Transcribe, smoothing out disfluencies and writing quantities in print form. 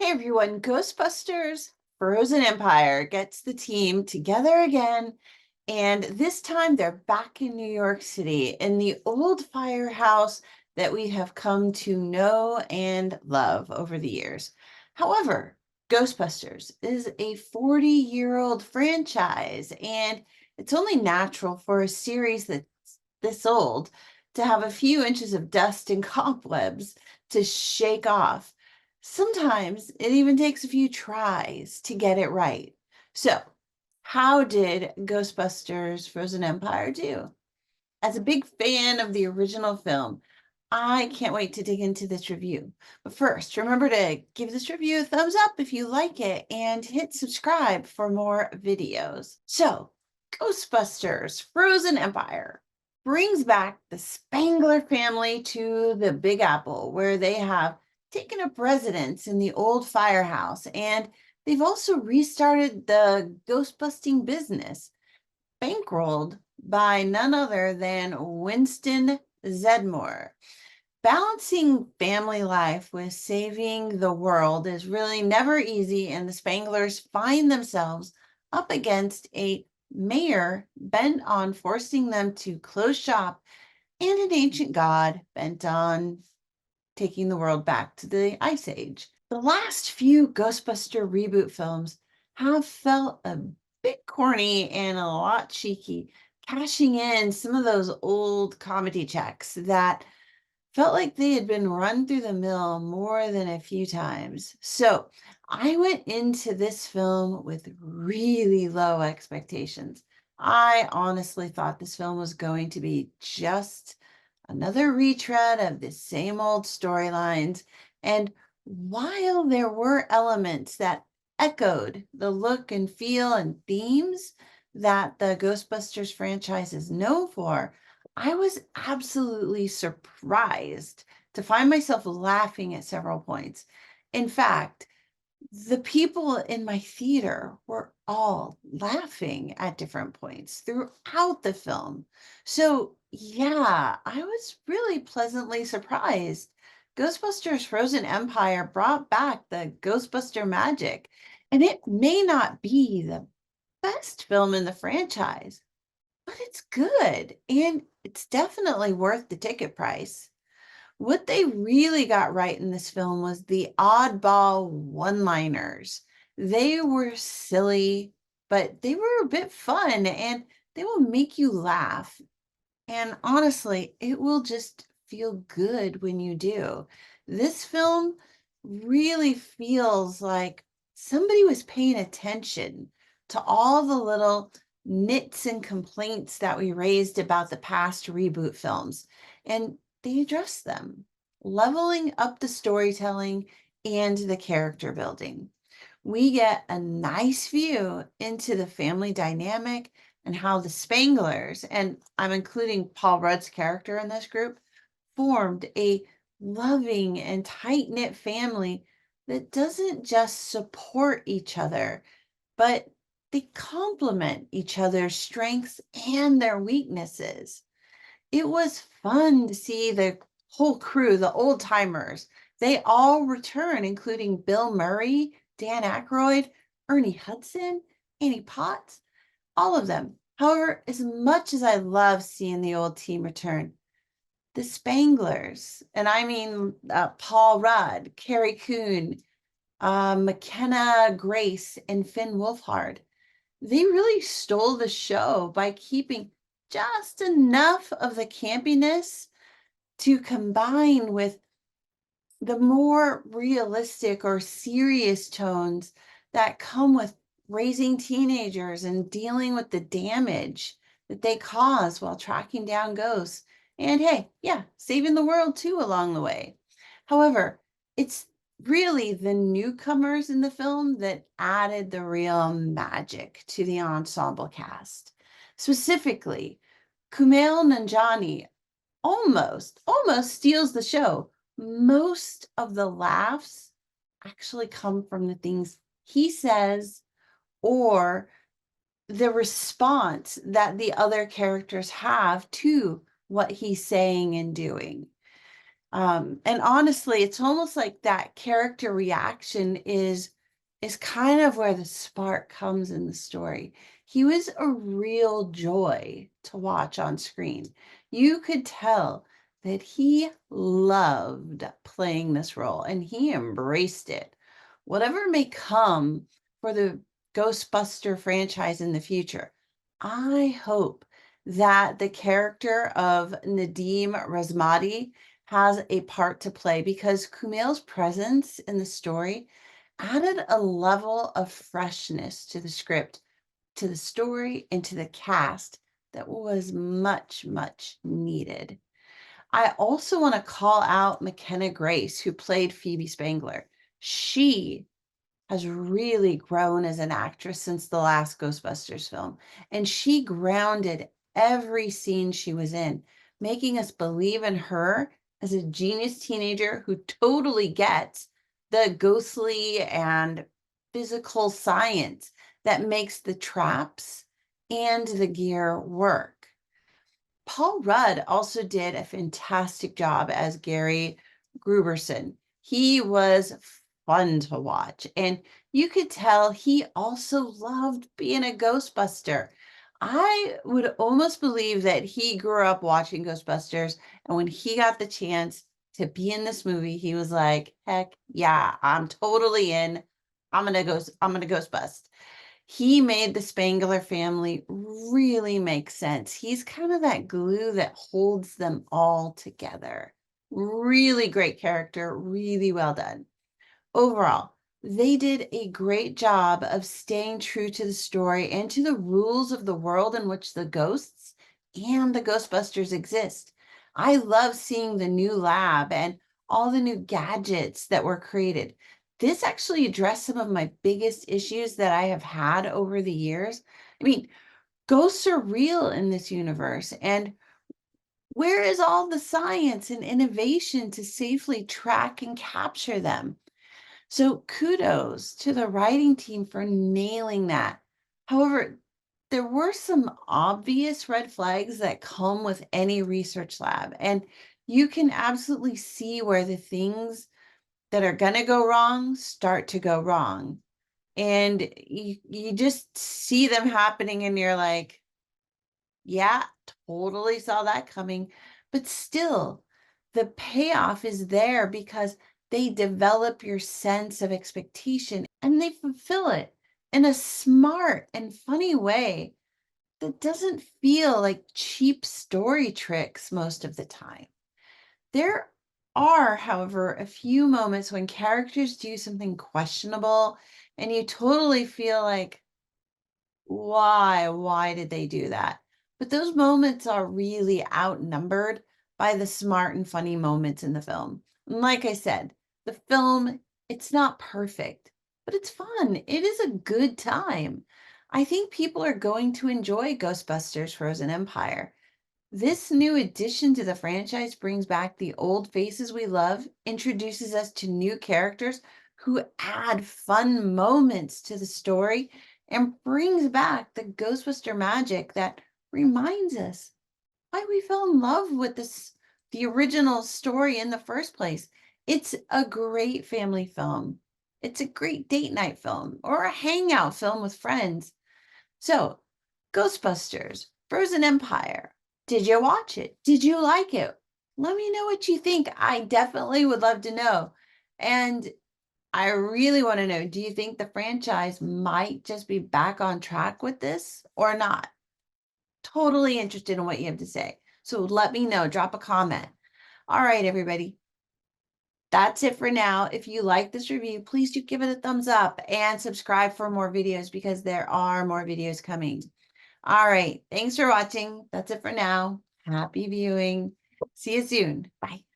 Hey everyone, Ghostbusters Frozen Empire gets the team together again, and this time they're back in New York City in the old firehouse that we have come to know and love over the years. However, Ghostbusters is a 40-year-old franchise, and it's only natural for a series that's this old to have a few inches of dust and cobwebs to shake off. Sometimes it even takes a few tries to get it right. So, how did Ghostbusters Frozen Empire do? As a big fan of the original film, I can't wait to dig into this review. But first, remember to give this review a thumbs up if you like it and hit subscribe for more videos. So, Ghostbusters Frozen Empire brings back the Spangler family to the Big Apple, where they have taken up residence in the old firehouse, and they've also restarted the ghost busting business, bankrolled by none other than Winston Zedmore. Balancing family life with saving the world is really never easy, and the Spanglers find themselves up against a mayor bent on forcing them to close shop and an ancient god bent on taking the world back to the Ice Age. The last few Ghostbuster reboot films have felt a bit corny and a lot cheeky, cashing in some of those old comedy checks that felt like they had been run through the mill more than a few times. So I went into this film with really low expectations. I honestly thought this film was going to be just another retread of the same old storylines. And while there were elements that echoed the look and feel and themes that the Ghostbusters franchise is known for, I was absolutely surprised to find myself laughing at several points. In fact, the people in my theater were all laughing at different points throughout the film. So, yeah, I was really pleasantly surprised. Ghostbusters Frozen Empire brought back the Ghostbuster magic, and it may not be the best film in the franchise, but it's good and it's definitely worth the ticket price. What they really got right in this film was the oddball one-liners. They were silly, but they were a bit fun and they will make you laugh. And honestly, it will just feel good when you do. This film really feels like somebody was paying attention to all the little nits and complaints that we raised about the past reboot films, and they addressed them, leveling up the storytelling and the character building. We get a nice view into the family dynamic and how the Spanglers, and I'm including Paul Rudd's character in this group, formed a loving and tight-knit family that doesn't just support each other, but they complement each other's strengths and their weaknesses. It was fun to see the whole crew, the old timers. They all return, including Bill Murray, Dan Aykroyd, Ernie Hudson, Annie Potts, all of them. However, as much as I love seeing the old team return, the Spanglers, and I mean Paul Rudd, Carrie Coon, Mckenna Grace, and Finn Wolfhard, they really stole the show by keeping just enough of the campiness to combine with the more realistic or serious tones that come with raising teenagers and dealing with the damage that they cause while tracking down ghosts. And hey, yeah, saving the world too along the way. However, it's really the newcomers in the film that added the real magic to the ensemble cast. Specifically, Kumail Nanjiani almost steals the show. Most of the laughs actually come from the things he says or the response that the other characters have to what he's saying and doing. And honestly, it's almost like that character reaction is kind of where the spark comes in the story. He was a real joy to watch on screen. You could tell that he loved playing this role and he embraced it. Whatever may come for the Ghostbuster franchise in the future, I hope that the character of Nadim Razmati has a part to play because Kumail's presence in the story added a level of freshness to the script, to the story, and to the cast that was much, much needed. I also want to call out McKenna Grace, who played Phoebe Spangler. She has really grown as an actress since the last Ghostbusters film, and she grounded every scene she was in, making us believe in her as a genius teenager who totally gets the ghostly and physical science that makes the traps and the gear work. Paul Rudd also did a fantastic job as Gary Gruberson. He was fun to watch, and you could tell he also loved being a Ghostbuster. I would almost believe that he grew up watching Ghostbusters, and when he got the chance to be in this movie, he was like, "Heck yeah, I'm totally in. I'm gonna Ghostbust." He made the Spangler family really make sense. He's kind of that glue that holds them all together. Really great character, really well done. Overall, they did a great job of staying true to the story and to the rules of the world in which the ghosts and the Ghostbusters exist. I love seeing the new lab and all the new gadgets that were created. This actually addressed some of my biggest issues that I have had over the years. I mean, ghosts are real in this universe, and where is all the science and innovation to safely track and capture them? So kudos to the writing team for nailing that. However, there were some obvious red flags that come with any research lab, and you can absolutely see where the things that are going to go wrong start to go wrong. And you just see them happening, and you're like, yeah, totally saw that coming. But still, the payoff is there because they develop your sense of expectation and they fulfill it in a smart and funny way that doesn't feel like cheap story tricks most of the time. There are, however, a few moments when characters do something questionable and you totally feel like, why did they do that? But those moments are really outnumbered by the smart and funny moments in the film. And like I said, the film, it's not perfect, but it's fun. It is a good time. I think people are going to enjoy Ghostbusters Frozen Empire. This new addition to the franchise brings back the old faces we love, introduces us to new characters who add fun moments to the story, and brings back the Ghostbuster magic that reminds us why we fell in love with the original story in the first place. It's a great family film. It's a great date night film or a hangout film with friends. So, Ghostbusters, Frozen Empire. Did you watch it? Did you like it? Let me know what you think. I definitely would love to know. And I really want to know, do you think the franchise might just be back on track with this or not? Totally interested in what you have to say. So let me know. Drop a comment. All right, everybody. That's it for now. If you like this review, please do give it a thumbs up and subscribe for more videos because there are more videos coming. All right. Thanks for watching. That's it for now. Happy viewing. See you soon. Bye.